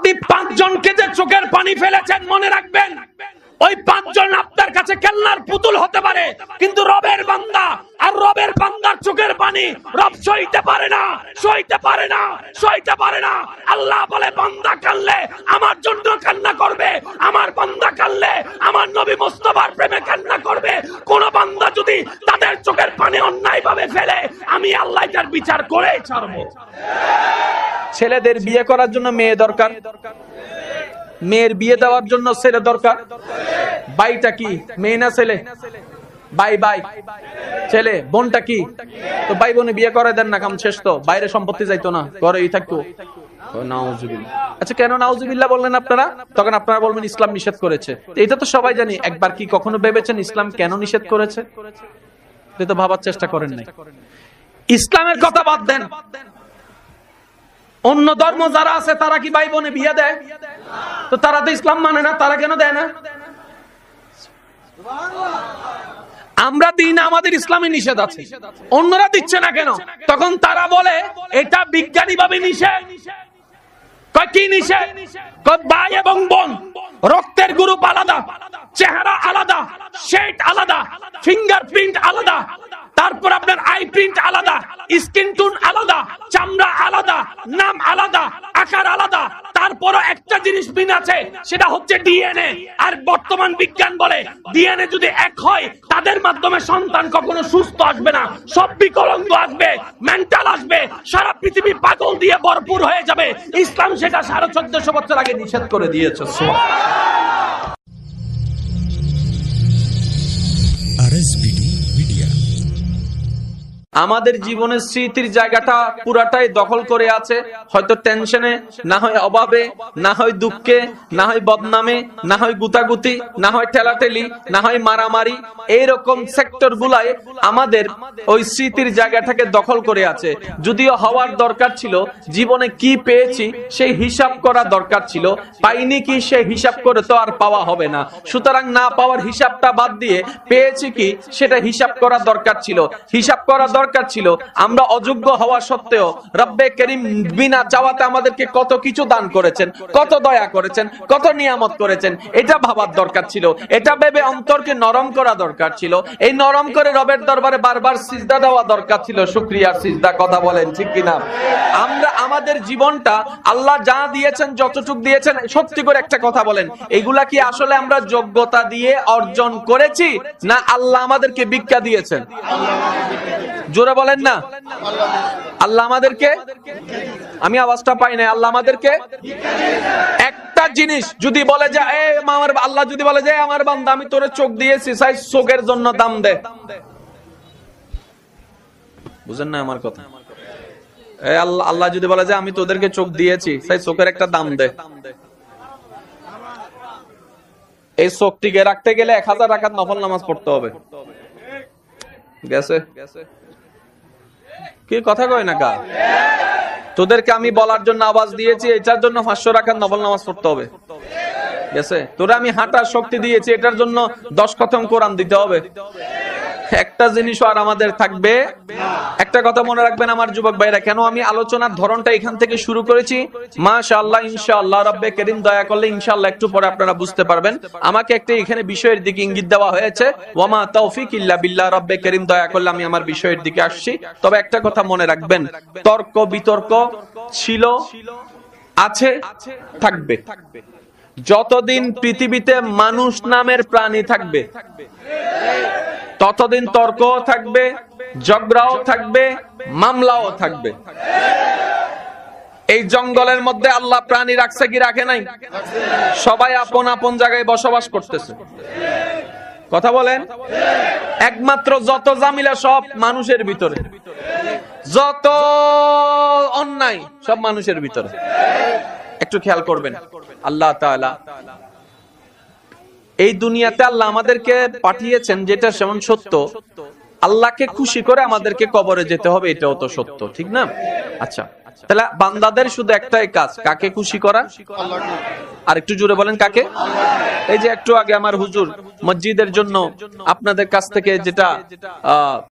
আপনি 5 জনকে যে চোখের পানি ফেলেছেন মনে রাখবেন, ওই 5 জন আপনার কাছে খেলনার পুতুল হতে পারে, কিন্তু রবের বান্দা আর রবের বান্দার চোখের পানি রব সইতে পারে না, সইতে পারে না, সইতে পারে না। আল্লাহ বলে বান্দা কাঁদলে আমার জন্য কান্না করবে, আমার বান্দা কাঁদলে আমার নবী মুস্তাফার প্রেমে কান্না করবে। কোন বান্দা যদি তাদের চোখের পানি অন্যায়ভাবে ফেলে, আমি আল্লাহ তার বিচার করেই ছাড়বো। ছেলেদের বিয়ে করার জন্য মেয়ে দরকার, মেয়ের বিয়ে দেওয়ার জন্য ছেলে দরকার। ভাইটা কি মেয়ে না ছেলে? ভাই ভাই ছেলে, বোনটা কি? তো ভাই বোনে বিয়ে করে দেন না, কাম শেষ তো। বাইরে সম্পত্তি যাইতো না, ঘরেই থাকতো। আচ্ছা, কেন নাউজুবিল্লাহ বললেন আপনারা? তখন আপনারা বলবেন ইসলাম নিষেধ করেছে। এটা তো সবাই জানি। একবার কি কখনো ভেবেছেন ইসলাম কেন নিষেধ করেছে? এটা তো ভাবার চেষ্টা করেন নাই। ইসলামের কথা বাদ দেন, অন্য ধর্ম যারা আছে তারা কি ভাই বোনে বিয়ে দেয়? তো তারা তো ইসলাম মানে না, তারা কেন দেয় না? আমরা দিই না, আমাদের ইসলামে নিষেধ আছে, অন্যরা দিচ্ছে না কেন? তখন তারা বলে এটা বিজ্ঞানী ভাবে নিষেধ। কি নিষেধ? ভাই এবং বোন রক্তের গ্রুপ আলাদা, চেহারা আলাদা, শেড আলাদা, ফিঙ্গারপ্রিন্ট আলাদা, তারপর আপনার আই প্রিন্ট আলাদা, স্কিন টোন আলাদা, চামড়া আলাদা, নাম আলাদা, আকার আলাদা, তারপরও একটা জিনিস মিল আছে, সেটা হচ্ছে ডিএনএ। আর বর্তমান বিজ্ঞান বলে ডিএনএ যদি এক হয়, তাদের মাধ্যমে সন্তান কখনো সুস্থ আসবে না, সব বিকলাঙ্গ আসবে, মেন্টাল আসবে, সারা পৃথিবী পাগল দিয়ে ভরপুর হয়ে যাবে। ইসলাম সেটা 1450 বছর আগে নিষেধ করে দিয়েছে। আমাদের জীবনের স্মৃতির জায়গাটা পুরাটাই দখল করে আছে, হয়তো টেনশনে, না হয় অভাবে, না হয় দুঃখে, না হয় বদনামে, না হয় গুতাগুতি, না হয় ঠেলাঠেলি, না হয় মারামারি। এইরকম সেক্টর গুলায় আমাদের ওই স্মৃতির জায়গাটাকে দখল করে আছে। যদিও হওয়ার দরকার ছিল, জীবনে কি পেয়েছি সেই হিসাব করা দরকার ছিল, পাইনি কি সেই হিসাব করে তো আর পাওয়া হবে না। সুতরাং না পাওয়ার হিসাবটা বাদ দিয়ে পেয়েছি কি সেটা হিসাব করা দরকার ছিল। হিসাব করা দরকার ছিল আমরা অযোগ্য হওয়া সত্ত্বেও রব্বে করিম বিনা চাওয়াতে আমাদেরকে কত কিছু দান করেছেন, কত দয়া করেছেন, কত নিয়ামত করেছেন, এটা ভাবার দরকার ছিল। এটা ভেবে অন্তরকে নরম করা দরকার ছিল। এই নরম করে রবের দরবারে বারবার সিজদা দেওয়া দরকার ছিল, শুকরিয়ার সিজদা। কথা বলেন ঠিক কিনা? আমরা আমাদের জীবনটা আল্লাহ যা দিয়েছেন, যতটুক দিয়েছেন, সত্যি করে একটা কথা বলেন, এগুলা কি আসলে আমরা যোগ্যতা দিয়ে অর্জন করেছি, না আল্লাহ আমাদেরকে ভিক্ষা দিয়েছেন? জোরে বলেন না। আল্লাহ আমাদেরকে, আমি আওয়াজটা পাই না, আল্লাহ আমাদেরকে একটা জিনিস যদি বলে যে আমার আল্লাহ যদি বলে যে আমার বান্দা আমি তোরে চোখ দিয়েছি, চাই চোখের জন্য দাম দে। বুঝেন না আমার কথা? আল্লাহ যদি বলে যে আমি তোদেরকে চোখ দিয়েছি, চাই চোখের একটা দাম দে। এই চোখটিকে রাখতে গেলে 1000 রাকাত নফল নামাজ পড়তে হবে। গেছে কি কথা কয় না কা? তোদেরকে আমি বলার জন্য আওয়াজ দিয়েছি, এটার জন্য 500 রাকাত নফল নামাজ পড়তে হবে। গেছে? তোরা আমি হাঁটার শক্তি দিয়েছি, এটার জন্য 10 খতম কোরআন দিতে হবে। একটা জিনিস আর আমাদের থাকবে। একটা কথা মনে রাখবেন আমার যুবক ভাইরা, কেন আমি আলোচনার ধরনটা এখান থেকে শুরু করেছি, মাশাআল্লাহ ইনশাআল্লাহ রব্বে করিম দয়া করলে ইনশাআল্লাহ একটু পরে আপনারা বুঝতে পারবেন। আমাকে একটা এখানে বিষয়ের দিকে ইঙ্গিত দেওয়া হয়েছে, ওয়ামা তৌফিক ইল্লা বিল্লাহ, রব্বে করিম দয়া করলে আমি আমার বিষয়ের দিকে আসছি। তবে একটা কথা মনে রাখবেন, তর্ক বিতর্ক ছিল, আছে, থাকবে। যতদিন পৃথিবীতে মানুষ নামের প্রাণী থাকবে ততদিন তর্কও থাকবে, ঝগড়াও থাকবে, মামলাও থাকবে। এই জঙ্গলের মধ্যে আল্লাহ প্রাণী রাখছে কি রাখে নাই? সবাই আপন আপন জায়গায় বসবাস করতেছে। কথা বলেন। একমাত্র যত জামিলা সব মানুষের ভিতরে, যত অন্যায় সব মানুষের ভিতরে। একটু খেয়াল করবেন, আল্লাহ তাআলা এই দুনিয়াতে আল্লাহ আমাদেরকে পাঠিয়েছেন, যেটা সেমন সত্য। আল্লাহকে খুশি করে আমাদেরকে কবরে যেতে হবে, এটাও তো সত্য, ঠিক না? আচ্ছা, তাহলে বান্দাদের শুধু একটাই কাজ, কাকে খুশি করা? আর একটু জোরে বলেন, কাকে? এই যে একটু আগে আমার হুজুর মসজিদের জন্য আপনাদের কাছ থেকে যেটা